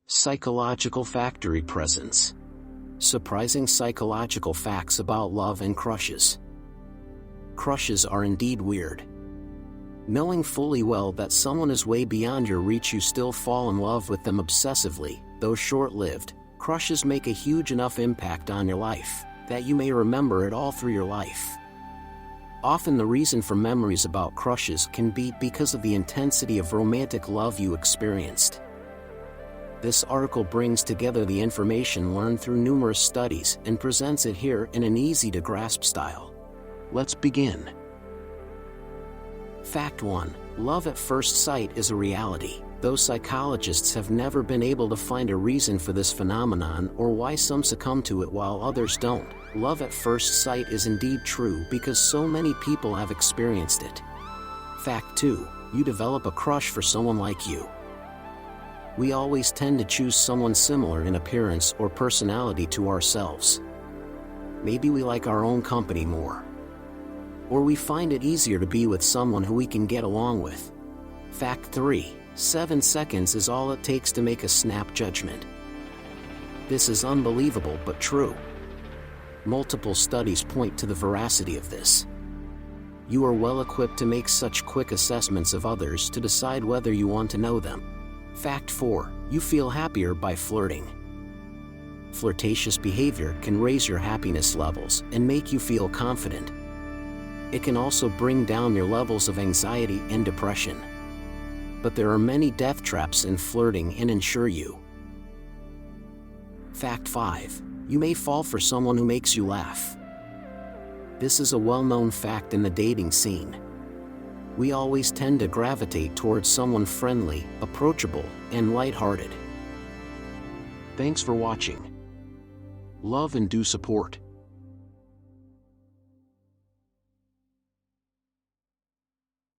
Psychological factory presence. Surprising psychological facts about love and crushes. Crushes are indeed weird. Knowing fully well that someone is way beyond your reach, you still fall in love with them obsessively. Though short-lived, crushes make a huge enough impact on your life that you may remember it all through your life. Often the reason for memories about crushes can be because of the intensity of romantic love you experienced. This article brings together the information learned through numerous studies and presents it here in an easy-to-grasp style. Let's begin. Fact 1. Love at first sight is a reality. Though psychologists have never been able to find a reason for this phenomenon or why some succumb to it while others don't, love at first sight is indeed true because so many people have experienced it. Fact 2. You develop a crush for someone like you. We always tend to choose someone similar in appearance or personality to ourselves. Maybe we like our own company more. Or we find it easier to be with someone who we can get along with. Fact 3. 7 seconds is all it takes to make a snap judgment. This is unbelievable but true. Multiple studies point to the veracity of this. You are well equipped to make such quick assessments of others to decide whether you want to know them. Fact 4. You feel happier by flirting. Flirtatious behavior can raise your happiness levels and make you feel confident. It can also bring down your levels of anxiety and depression. But there are many death traps in flirting and ensure you. Fact 5. You may fall for someone who makes you laugh. This is a well-known fact in the dating scene. We always tend to gravitate towards someone friendly, approachable, and lighthearted. Thanks for watching. Love and do support.